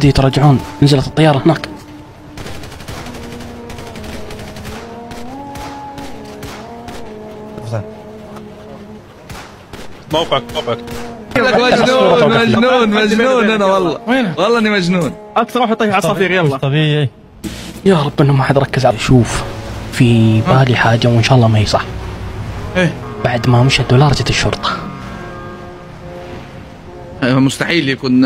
بدأوا يتراجعون، نزلت الطيارة هناك. موقعك مجنون انا والله. والله اني مجنون. اكثر واحد طيح عصافير. يلا طبيعي. يا رب انه ما حد ركز على. شوف في بالي حاجة وان شاء الله ما هي صح. ايه بعد ما مشى الدولار جت الشرطة. مستحيل يكون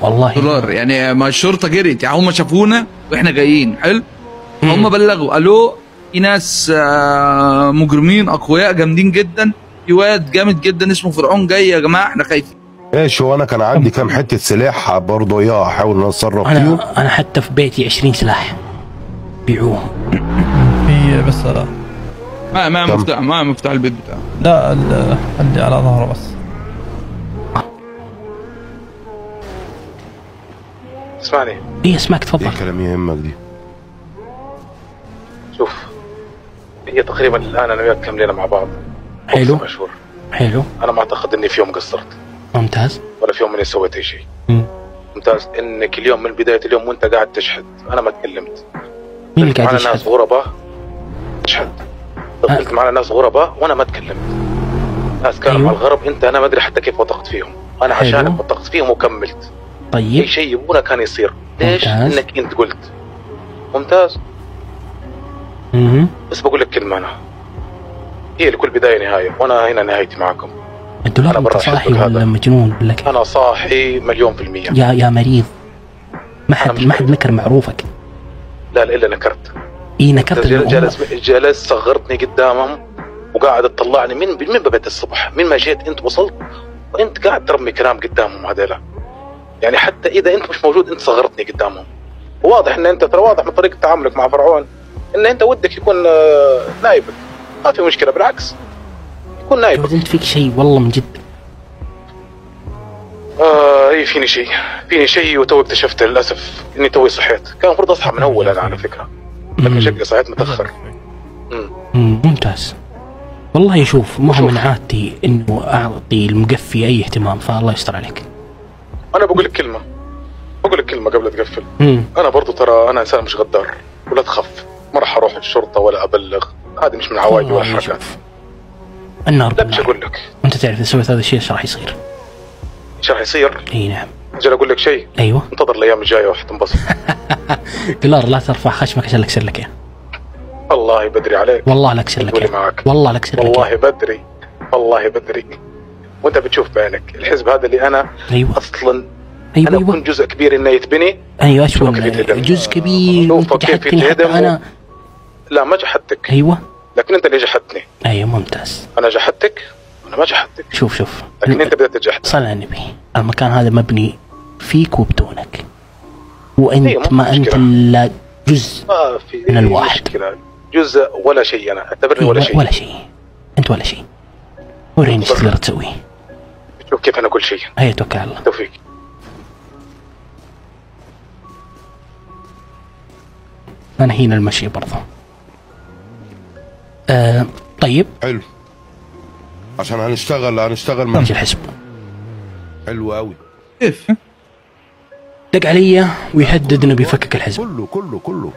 والله دولار، يعني ما الشرطة جريت، يعني هم شافونا واحنا جايين. حلو. هم بلغوا الو في ناس مجرمين اقوياء جامدين جدا، في واد جامد جدا اسمه فرعون جاي يا جماعه احنا خايفين. ماشي. وانا كان عندي كام حته سلاح برضه اياه احاول اتصرف فيهم. انا حتى في بيتي 20 سلاح بيعوهم. في بس لا ما مفتاح، ما مفتاح البيت بتاعه. لا اللي على ظهره بس. اسمعني. ايه اسمعك تفضل. ايه كلام يهمك دي؟ شوف هي تقريبا الان انا وياك كم ليله مع بعض. حلو شهور. حلو. انا ما اعتقد اني في يوم قصرت. ممتاز. ولا في يوم اني سويت اي شيء. ممتاز. انك اليوم من بدايه اليوم وانت قاعد تشحد، انا ما تكلمت. مين اللي قاعد يشحد؟ ناس غرباء تشحد. قلت معنا ناس غرباء وانا ما تكلمت. ناس كانوا مع الغرب، انا ما ادري حتى كيف وثقت فيهم. انا عشانك وثقت فيهم وكملت. طيب اي شيء يبونه كان يصير. ليش؟ ممتاز. انك انت قلت. ممتاز. بس بقول لك كلمه، انا هي لكل بدايه نهايه، وانا هنا نهايتي معكم. الدولار انت صاحي ولا مجنون لك؟ انا صاحي مليون في المية. يا مريض. ما حد نكر معروفك. لا الا نكرت. ايه نكرت؟ جلس صغرتني قدامهم وقاعد تطلعني من ببيت الصبح. من ما جيت انت وصلت وانت قاعد ترمي كلام قدامهم هذيلا. يعني حتى اذا انت مش موجود انت صغرتني قدامهم. واضح ان انت ترى واضح من طريقه تعاملك مع فرعون ان انت ودك يكون نايبك. ما في مشكله، بالعكس يكون نايبك. انت فيك شيء والله من جد. اي فيني شيء وتو اكتشفت للاسف اني توي صحيت. كان المفروض اصحى من اول انا على فكره، لكن شكلي صحيت متاخر. ممتاز. والله يشوف ما هو من عادتي انه اعطي المقفي اي اهتمام، فالله يستر عليك. انا بقول لك كلمه قبل تقفل. انا برضو ترى انا انسان مش غدار، ولا تخف. ما راح اروح الشرطه ولا ابلغ، هذه مش من عوايدي ولا حركات. النار لا مش اقول لك. انت تعرف اذا سويت هذا الشيء ايش راح يصير؟ ايش راح يصير؟ اي نعم. اجل اقول لك شيء. ايوه. انتظر الايام الجايه وحتنبسط. دولار لا ترفع خشمك عشان اكسر لك اياه. والله بدري عليك. والله لا اكسر لك اياه. والله لا اكسر لك. والله بدري. وانت بتشوف بعينك الحزب هذا اللي انا اصلا انا كنت جزء كبير انه يتبني. ايوه اشوف جزء كبير. شوف كيف يتهدم. انا لا ما جحدتك. ايوه لكن انت اللي جحدتني. ايوه ممتاز. انا جحدتك؟ انا ما جحدتك. شوف لكن انت بدأت تجحد. صل على النبي. المكان هذا مبني فيك وبدونك، وانت ما انت الا جزء من الواحد. جزء ولا شيء. انا اعتبرني ولا شيء. ولا شيء. انت ولا شيء. وريني ايش تقدر تسوي. شوف كيف انا كل شيء. هيا توكل على الله. توفيق. انا هنا المشي برضه. طيب حلو. عشان هنشتغل مع الحزب. حلو قوي. كيف؟ دق علي ويهدد انه بيفكك الحزب. كله